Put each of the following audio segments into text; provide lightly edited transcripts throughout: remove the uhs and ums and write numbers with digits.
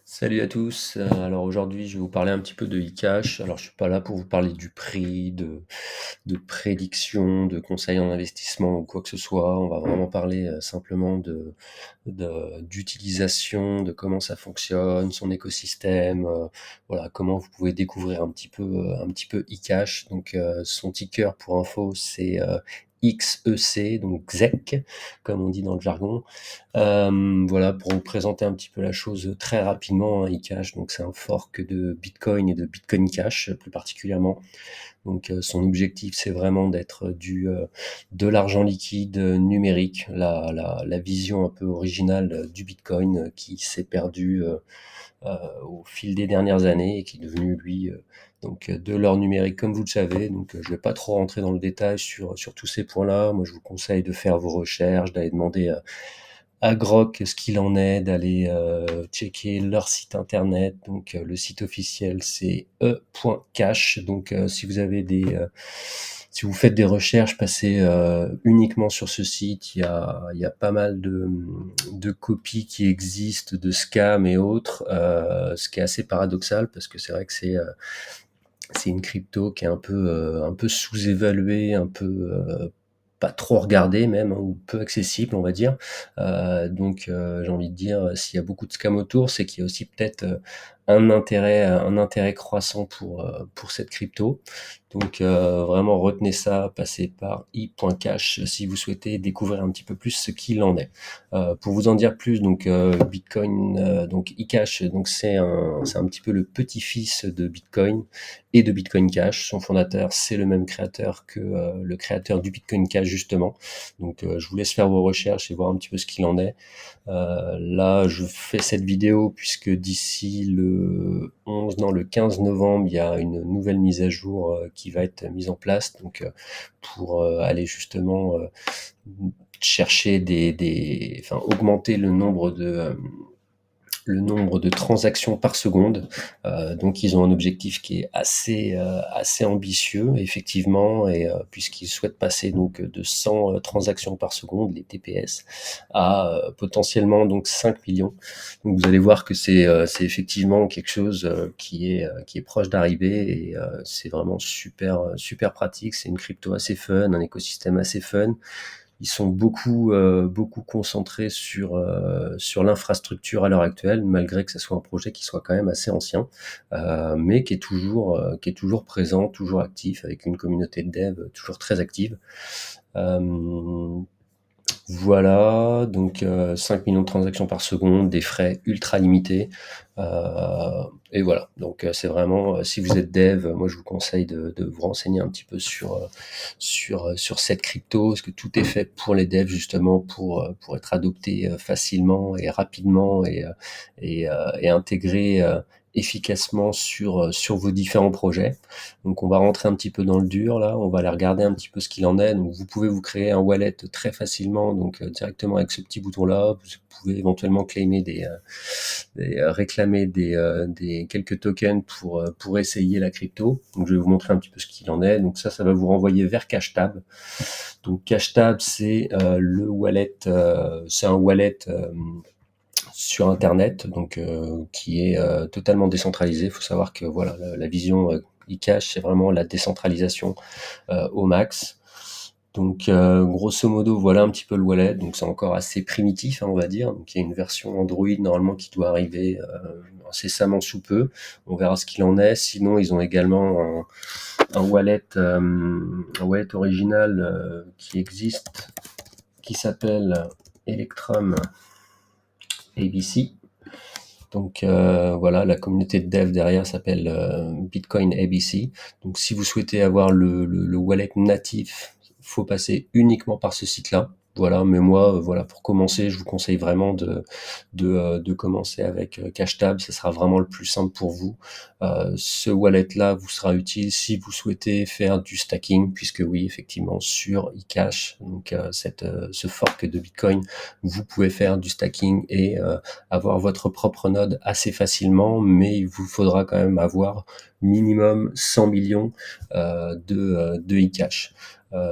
Salut à tous. Alors aujourd'hui, je vais vous parler un petit peu de e-cash. Alors je suis pas là pour vous parler du prix, de prédiction, de conseils en investissement ou quoi que ce soit. On va vraiment parler simplement d'utilisation, de comment ça fonctionne, son écosystème, voilà, comment vous pouvez découvrir un petit peu e-cash. Donc son ticker pour info, c'est XEC, donc ZEC, comme on dit dans le jargon. Voilà, pour vous présenter un petit peu la chose très rapidement, hein, eCash, donc c'est un fork de Bitcoin et de Bitcoin Cash plus particulièrement. Donc son objectif, c'est vraiment d'être de l'argent liquide numérique, la vision un peu originale du Bitcoin qui s'est perdue au fil des dernières années et qui est devenu lui de l'or numérique comme vous le savez. Donc je vais pas trop rentrer dans le détail sur tous ces points-là. Moi je vous conseille de faire vos recherches, d'aller demander à Grok ce qu'il en est, d'aller checker leur site internet. Donc le site officiel c'est e.cash. Donc si vous faites des recherches, passez uniquement sur ce site. Il y a pas mal de copies qui existent, de scams et autres, ce qui est assez paradoxal parce que c'est vrai que c'est une crypto qui est un peu sous-évaluée, un peu pas trop regardée même, hein, ou peu accessible, on va dire. J'ai envie de dire, s'il y a beaucoup de scams autour, c'est qu'il y a aussi peut-être un intérêt croissant pour cette crypto. Donc vraiment retenez ça, passez par i.cash si vous souhaitez découvrir un petit peu plus ce qu'il en est. Pour vous en dire plus, donc Bitcoin, donc eCash, donc c'est un petit peu le petit-fils de Bitcoin et de Bitcoin Cash. Son fondateur, c'est le même créateur que le créateur du Bitcoin Cash justement. Donc je vous laisse faire vos recherches et voir un petit peu ce qu'il en est. Là, je fais cette vidéo puisque d'ici le 15 novembre, il y a une nouvelle mise à jour qui va être mise en place, donc pour aller justement chercher enfin augmenter le nombre de transactions par seconde. Donc ils ont un objectif qui est assez ambitieux, effectivement, et puisqu'ils souhaitent passer donc de 100 transactions par seconde, les TPS, à potentiellement donc 5 millions. Donc vous allez voir que c'est effectivement quelque chose qui est proche d'arriver et c'est vraiment super pratique. C'est une crypto assez fun, un écosystème assez fun. Ils sont beaucoup concentrés sur l'infrastructure à l'heure actuelle, malgré que ce soit un projet qui soit quand même assez ancien, mais qui est toujours présent, toujours actif, avec une communauté de dev toujours très active. Euh, voilà, donc 5 millions de transactions par seconde, des frais ultra limités. Et voilà, donc c'est vraiment, si vous êtes dev, moi je vous conseille de vous renseigner un petit peu sur cette crypto, parce que tout est fait pour les devs justement, pour être adopté facilement et rapidement et intégré efficacement sur vos différents projets. Donc on va rentrer un petit peu dans le dur là, on va aller regarder un petit peu ce qu'il en est. Donc vous pouvez vous créer un wallet très facilement, donc directement avec ce petit bouton là. Vous pouvez éventuellement claimer réclamer des quelques tokens pour essayer la crypto. Donc je vais vous montrer un petit peu ce qu'il en est. Donc ça va vous renvoyer vers Cashtab. Donc Cashtab c'est le wallet, c'est un wallet sur internet, donc qui est totalement décentralisé. Il faut savoir que voilà, la vision eCash, c'est vraiment la décentralisation au max. Donc grosso modo, voilà un petit peu le wallet. Donc c'est encore assez primitif, hein, on va dire. Donc il y a une version Android normalement qui doit arriver incessamment sous peu. On verra ce qu'il en est. Sinon, ils ont également un wallet original qui existe, qui s'appelle Electrum ABC. Donc voilà, la communauté de dev derrière s'appelle Bitcoin ABC. Donc si vous souhaitez avoir le wallet natif, faut passer uniquement par ce site-là. Voilà, mais moi, voilà, pour commencer, je vous conseille vraiment de commencer avec Cashtab. Ça sera vraiment le plus simple pour vous. Ce wallet-là vous sera utile si vous souhaitez faire du stacking, puisque oui, effectivement, sur eCash, donc ce fork de Bitcoin, vous pouvez faire du stacking et avoir votre propre node assez facilement, mais il vous faudra quand même avoir minimum 100 millions de eCash.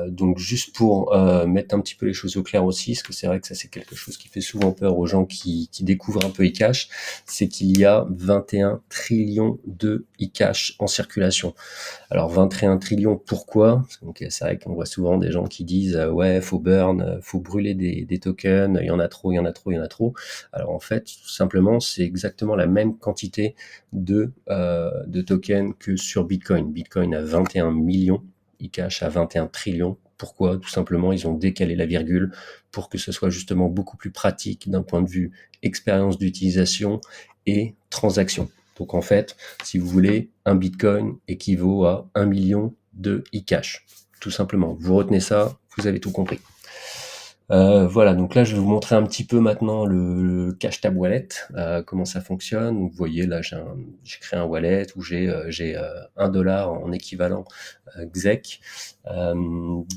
Donc juste pour mettre un petit peu les choses au clair aussi, parce que c'est vrai que ça c'est quelque chose qui fait souvent peur aux gens qui découvrent un peu eCash, c'est qu'il y a 21 trillions de eCash en circulation. Alors 21 trillions, pourquoi? Donc c'est vrai qu'on voit souvent des gens qui disent ouais, faut burn, faut brûler des tokens, il y en a trop, il y en a trop, il y en a trop. Alors en fait, tout simplement, c'est exactement la même quantité de tokens que sur Bitcoin. Bitcoin a 21 millions, eCash a 21 trillions. Pourquoi? Tout simplement, ils ont décalé la virgule pour que ce soit justement beaucoup plus pratique d'un point de vue expérience d'utilisation et transaction. Donc en fait, si vous voulez, un Bitcoin équivaut à 1 million de eCash. Tout simplement. Vous retenez ça, vous avez tout compris. Voilà, donc là je vais vous montrer un petit peu maintenant le Cashtab Wallet, comment ça fonctionne. Donc, vous voyez là j'ai créé un wallet où j'ai 1 dollar en équivalent XEC.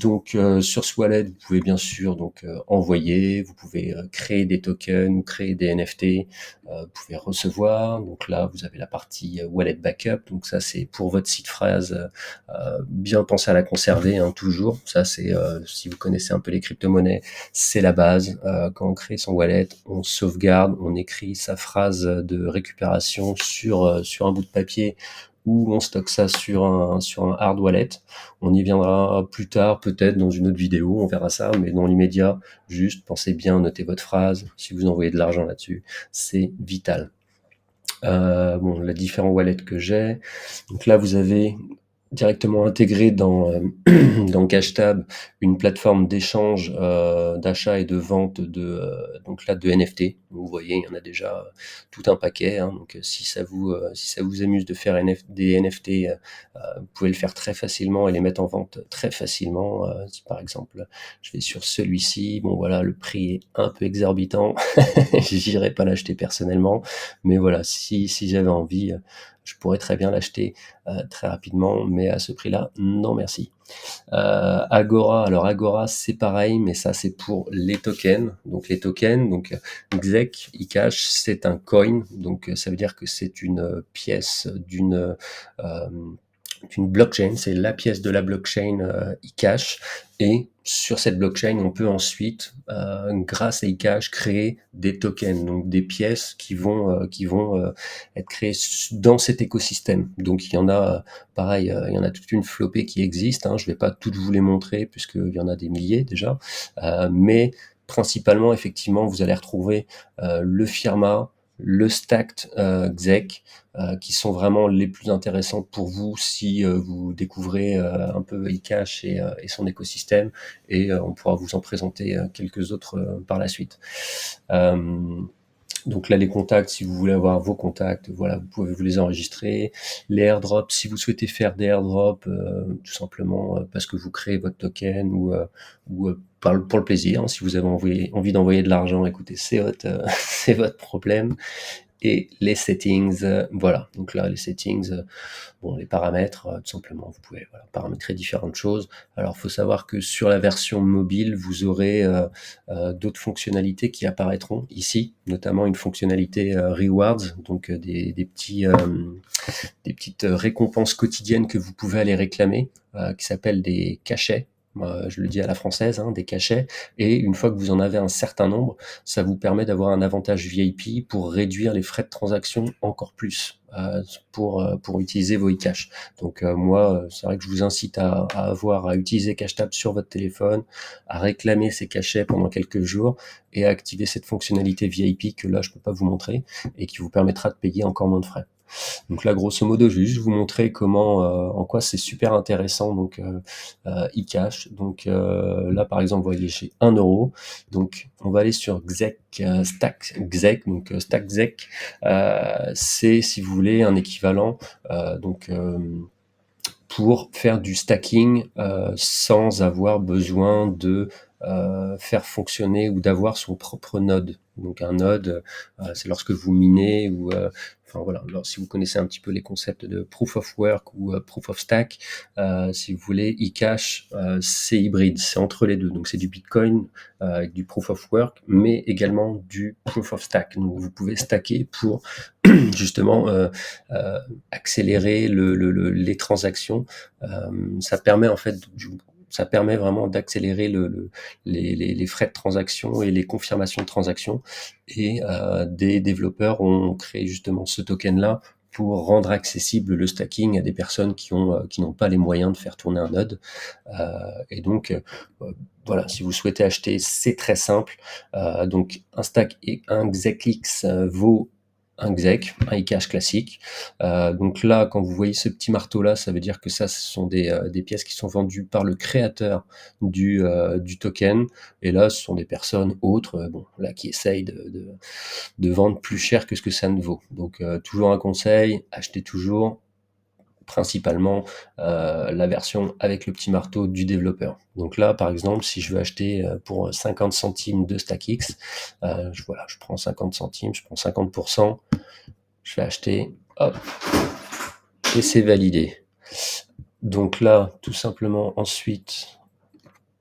Donc sur ce wallet vous pouvez bien sûr donc envoyer, vous pouvez créer des tokens ou créer des NFT, vous pouvez recevoir. Donc là vous avez la partie wallet backup, donc ça c'est pour votre seed phrase, bien penser à la conserver hein, toujours. Ça c'est si vous connaissez un peu les crypto-monnaies, c'est la base. Quand on crée son wallet, on sauvegarde, on écrit sa phrase de récupération sur un bout de papier ou on stocke ça sur un hard wallet. On y viendra plus tard, peut-être dans une autre vidéo, on verra ça, mais dans l'immédiat, juste pensez bien, notez votre phrase. Si vous envoyez de l'argent là-dessus, c'est vital. Bon, les différents wallets que j'ai. Donc là, vous avez directement intégré dans Cashtab une plateforme d'échange, d'achat et de vente donc là de NFT. Vous voyez, il y en a déjà tout un paquet. Hein, donc si ça vous amuse de faire des NFT, vous pouvez le faire très facilement et les mettre en vente très facilement. Si par exemple, je vais sur celui-ci, bon voilà, le prix est un peu exorbitant. J'irai pas l'acheter personnellement, mais voilà, si j'avais envie, je pourrais très bien l'acheter très rapidement, mais à ce prix-là, non merci. Agora, alors Agora c'est pareil, mais ça c'est pour les tokens. Donc les tokens, donc XEC, eCash, c'est un coin, donc ça veut dire que c'est une pièce d'une blockchain, c'est la pièce de la blockchain eCash, et sur cette blockchain, on peut ensuite, grâce à eCash, créer des tokens, donc des pièces qui vont être créées dans cet écosystème. Donc il y en a, pareil, il y en a toute une flopée qui existe. Hein, je vais pas toutes vous les montrer puisqu'il y en a des milliers déjà, mais principalement, effectivement, vous allez retrouver le Firma, le Stacked XEC, qui sont vraiment les plus intéressants pour vous si vous découvrez un peu eCash et son écosystème, et on pourra vous en présenter quelques autres par la suite. Donc là, les contacts, si vous voulez avoir vos contacts, voilà, vous pouvez vous les enregistrer. Les airdrops, si vous souhaitez faire des airdrops, tout simplement parce que vous créez votre token ou pour le plaisir, hein, si vous avez envie d'envoyer de l'argent, écoutez, c'est votre, c'est votre problème. Et les settings, voilà. Donc là, les settings, bon, les paramètres, tout simplement, vous pouvez voilà, paramétrer différentes choses. Alors, il faut savoir que sur la version mobile, vous aurez d'autres fonctionnalités qui apparaîtront ici, notamment une fonctionnalité rewards, donc des petites récompenses quotidiennes que vous pouvez aller réclamer, qui s'appellent des cachets. Je le dis à la française, hein, des cachets, et une fois que vous en avez un certain nombre, ça vous permet d'avoir un avantage VIP pour réduire les frais de transaction encore plus, pour utiliser vos eCash. Donc moi, c'est vrai que je vous incite à utiliser CashTab sur votre téléphone, à réclamer ces cachets pendant quelques jours et à activer cette fonctionnalité VIP que là je peux pas vous montrer et qui vous permettra de payer encore moins de frais. Donc là, grosso modo, je vais juste vous montrer comment, en quoi c'est super intéressant, donc eCash. Donc là, par exemple, vous voyez, j'ai 1 euro. Donc on va aller sur XEC, Stack XEC, donc Stack XEC, c'est, si vous voulez, un équivalent, donc pour faire du stacking sans avoir besoin de faire fonctionner ou d'avoir son propre node. Donc un node, c'est lorsque vous minez ou enfin voilà. Alors, si vous connaissez un petit peu les concepts de proof of work ou proof of stack, si vous voulez, eCash, c'est hybride, c'est entre les deux. Donc c'est du Bitcoin avec du proof of work, mais également du proof of stack. Donc vous pouvez stacker pour justement accélérer les transactions. Ça permet en fait ça permet vraiment d'accélérer les frais de transaction et les confirmations de transactions. Et des développeurs ont créé justement ce token-là pour rendre accessible le stacking à des personnes qui n'ont pas les moyens de faire tourner un node. Et donc, voilà, si vous souhaitez acheter, c'est très simple. Donc, un stack et un XECX vaut un XEC, un eCash classique. Donc là, quand vous voyez ce petit marteau-là, ça veut dire que ça, ce sont des pièces qui sont vendues par le créateur du token. Et là, ce sont des personnes autres, bon, là, qui essayent de vendre plus cher que ce que ça ne vaut. Donc, toujours un conseil, achetez toujours principalement la version avec le petit marteau du développeur. Donc là, par exemple, si je veux acheter pour 50 centimes de StackX, je prends 50 centimes, je prends 50%, je vais acheter, hop, et c'est validé. Donc là, tout simplement, ensuite,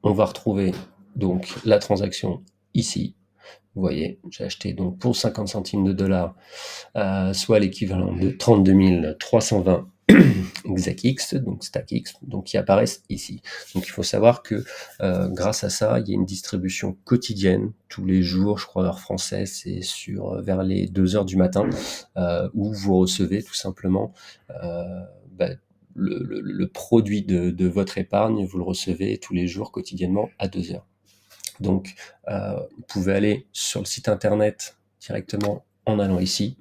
on va retrouver donc la transaction ici. Vous voyez, j'ai acheté donc pour 50 centimes de dollars, soit l'équivalent de 32 320 XACX, donc StackX, donc qui apparaissent ici. Donc il faut savoir que grâce à ça, il y a une distribution quotidienne, tous les jours, je crois heure française, c'est vers les 2 heures du matin, où vous recevez tout simplement bah, le produit de votre épargne, vous le recevez tous les jours quotidiennement à 2 heures. Donc, vous pouvez aller sur le site internet directement en allant ici.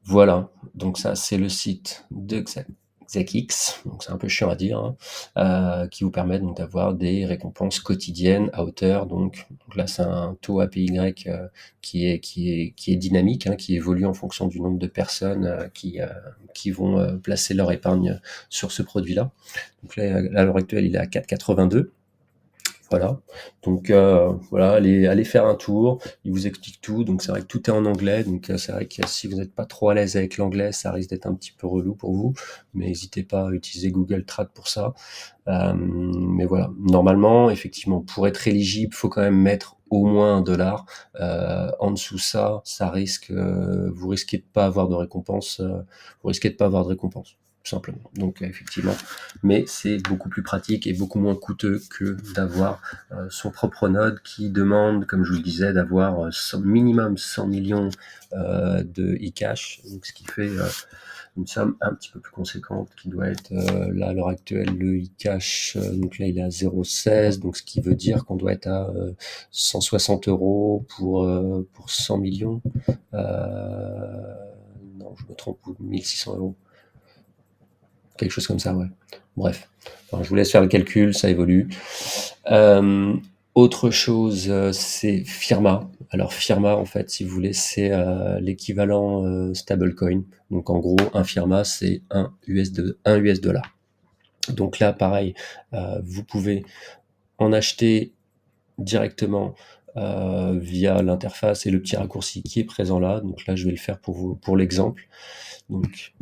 Voilà, donc ça c'est le site de XACX, donc c'est un peu chiant à dire, hein, qui vous permet donc d'avoir des récompenses quotidiennes à hauteur. Donc là c'est un taux APY qui est dynamique, hein, qui évolue en fonction du nombre de personnes qui vont placer leur épargne sur ce produit-là. Donc là, à l'heure actuelle, il est à 4,82. Voilà, donc voilà, allez faire un tour, il vous explique tout, donc c'est vrai que tout est en anglais, donc c'est vrai que si vous n'êtes pas trop à l'aise avec l'anglais, ça risque d'être un petit peu relou pour vous, mais n'hésitez pas à utiliser Google Trad pour ça. Mais voilà, normalement, effectivement, pour être éligible, faut quand même mettre au moins $1. En dessous ça risque, vous risquez de pas avoir de récompense, vous risquez de pas avoir de récompense, tout simplement. Donc effectivement, mais c'est beaucoup plus pratique et beaucoup moins coûteux que d'avoir son propre node qui demande, comme je vous le disais, d'avoir minimum 100 millions de e-cash, donc ce qui fait une somme un petit peu plus conséquente qui doit être là à l'heure actuelle le e-cash, donc là il est à 0,16, donc ce qui veut dire qu'on doit être à 160 € pour 100 millions. Non, je me trompe, 1600 €. Quelque chose comme ça, ouais. Bref, enfin, je vous laisse faire le calcul, ça évolue. Autre chose, c'est Firma. Alors Firma, en fait, si vous voulez, c'est l'équivalent stablecoin. Donc en gros, un Firma, c'est un US dollar. Donc là, pareil, vous pouvez en acheter directement via l'interface et le petit raccourci qui est présent là. Donc là, je vais le faire pour vous, pour l'exemple. Donc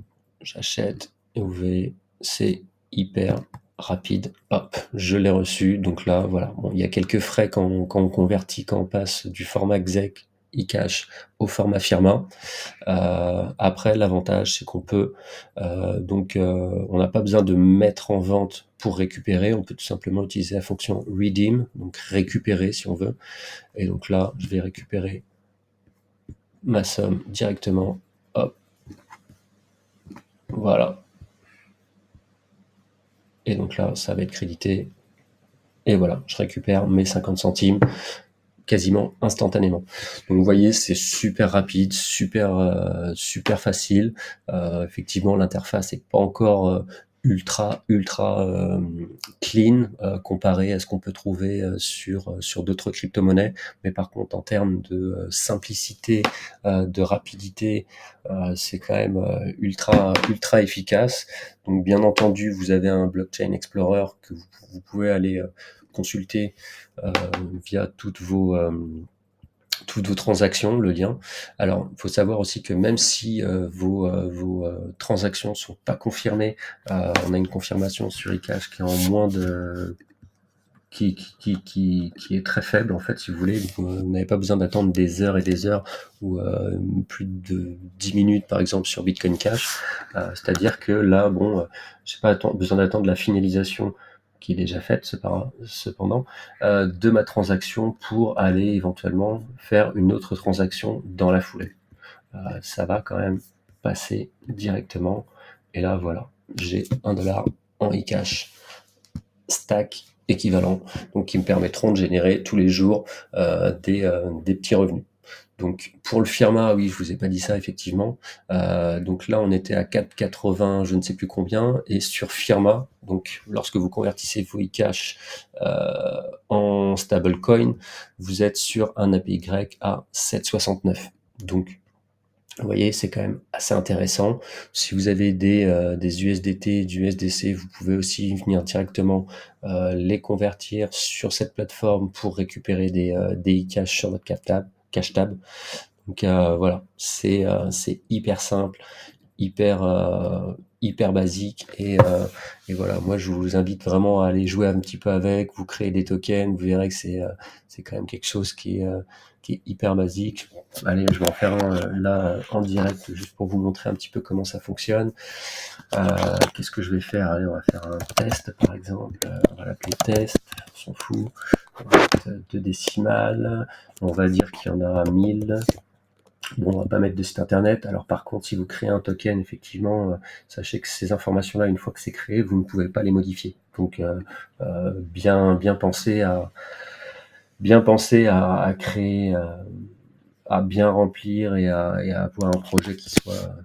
j'achète et vous voyez, c'est hyper rapide. Hop, je l'ai reçu. Donc là, voilà. Bon, il y a quelques frais quand on convertit, quand on passe du format exec eCash au format Firma. Après, l'avantage, c'est qu'on peut on n'a pas besoin de mettre en vente pour récupérer. On peut tout simplement utiliser la fonction redeem, donc récupérer si on veut. Et donc là, je vais récupérer ma somme directement. Hop, voilà. Et donc là, ça va être crédité. Et voilà, je récupère mes 50 centimes quasiment instantanément. Donc vous voyez, c'est super rapide, super facile. Effectivement, l'interface est pas encore ultra clean comparé à ce qu'on peut trouver sur d'autres crypto-monnaies. Mais par contre, en termes de simplicité, de rapidité, c'est quand même ultra efficace. Donc bien entendu, vous avez un blockchain explorer que vous pouvez aller consulter via toutes vos transactions, le lien. Alors, il faut savoir aussi que même si vos transactions sont pas confirmées, on a une confirmation sur eCash qui est en moins de qui est très faible en fait, si vous voulez. Vous n'avez pas besoin d'attendre des heures et des heures ou plus de 10 minutes par exemple sur Bitcoin Cash. C'est-à-dire que là, bon, j'ai pas besoin d'attendre la finalisation qui est déjà faite cependant, de ma transaction pour aller éventuellement faire une autre transaction dans la foulée. Ça va quand même passer directement. Et là, voilà, j'ai 1$ en e-cash stack équivalent, donc qui me permettront de générer tous les jours des petits revenus. Donc pour le Firma, oui, je vous ai pas dit ça effectivement. Donc là, on était à 4,80, je ne sais plus combien, et sur Firma, donc lorsque vous convertissez vos e-cash en stablecoin, vous êtes sur un APY à 7,69. Donc vous voyez, c'est quand même assez intéressant. Si vous avez des USDT, du USDC, vous pouvez aussi venir directement les convertir sur cette plateforme pour récupérer des e-cash sur votre cash tab. Donc voilà, c'est hyper simple, hyper basique et voilà, moi je vous invite vraiment à aller jouer un petit peu avec, vous créer des tokens, vous verrez que c'est quand même quelque chose qui est hyper basique. Allez, je vais en faire un là en direct juste pour vous montrer un petit peu comment ça fonctionne. Qu'est-ce que je vais faire? Allez, on va faire un test par exemple. On va l'appeler test, on s'en fout. On va mettre 2 décimales. On va dire qu'il y en a 1000. Bon, on va pas mettre de site internet. Alors par contre, si vous créez un token, effectivement, sachez que ces informations-là, une fois que c'est créé, vous ne pouvez pas les modifier. Donc bien penser à créer, à bien remplir et à avoir un projet qui soit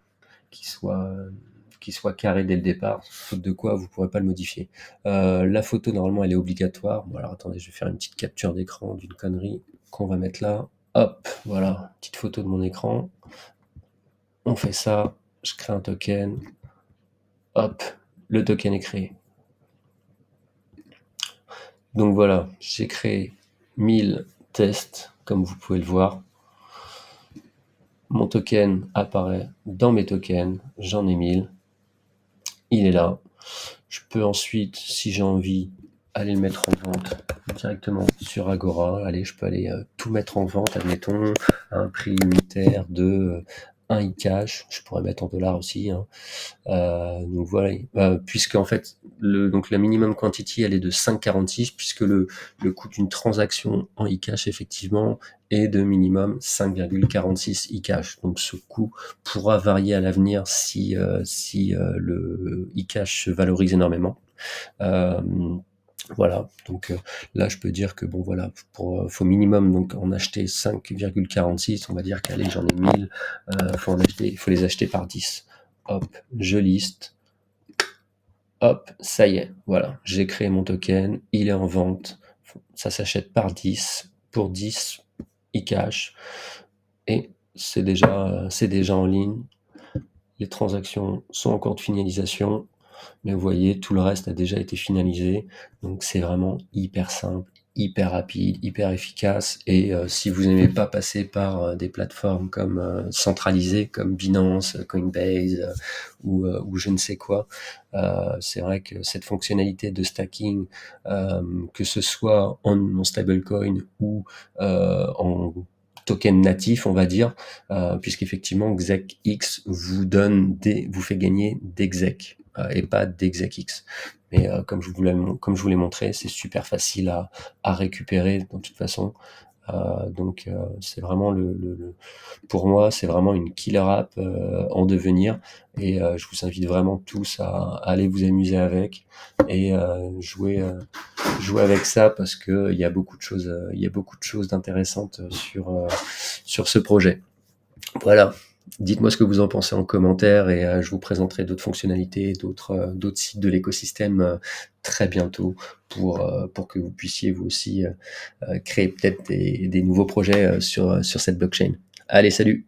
qui soit carré dès le départ, faute de quoi vous ne pourrez pas le modifier. La photo, normalement, elle est obligatoire. Bon, alors attendez, je vais faire une petite capture d'écran d'une connerie qu'on va mettre là. Hop, voilà, petite photo de mon écran. On fait ça, je crée un token. Hop, le token est créé. Donc voilà, j'ai créé 1000 tests, comme vous pouvez le voir. Mon token apparaît dans mes tokens, j'en ai 1000. Il est là. Je peux ensuite, si j'ai envie, aller le mettre en vente directement sur Agora. Allez, je peux aller tout mettre en vente, admettons, à un prix unitaire de 1 e-cash. Je pourrais mettre en dollars aussi. Hein. Donc voilà, puisque en fait, donc la minimum quantity, elle est de 5,46, puisque le coût d'une transaction en e-cash, effectivement, est de minimum 5,46 e-cash. Donc ce coût pourra varier à l'avenir si le e-cash se valorise énormément. Voilà, donc là je peux dire que bon voilà, faut minimum donc en acheter 5,46, on va dire qu'allez j'en ai 1000, faut les acheter par 10. Hop, je liste, hop, ça y est, voilà, j'ai créé mon token, il est en vente, ça s'achète par 10, pour 10 e-cash, et c'est déjà en ligne, les transactions sont en cours de finalisation, mais vous voyez, tout le reste a déjà été finalisé, donc c'est vraiment hyper simple, hyper rapide, hyper efficace. Et si vous n'aimez pas passer par des plateformes comme centralisées, comme Binance, Coinbase ou je ne sais quoi, c'est vrai que cette fonctionnalité de stacking, que ce soit en stablecoin ou en token natif, on va dire, puisqu'effectivement XECX vous fait gagner d'exec et pas d'execx. Mais comme je vous l'ai montré, c'est super facile à récupérer de toute façon. Donc c'est vraiment pour moi, c'est vraiment une killer app en devenir. Et je vous invite vraiment tous à aller vous amuser avec et jouer avec ça parce que il y a beaucoup de choses intéressantes sur ce projet. Voilà. Dites-moi ce que vous en pensez en commentaire et je vous présenterai d'autres fonctionnalités, d'autres sites de l'écosystème très bientôt pour que vous puissiez vous aussi créer peut-être des nouveaux projets sur cette blockchain. Allez, salut!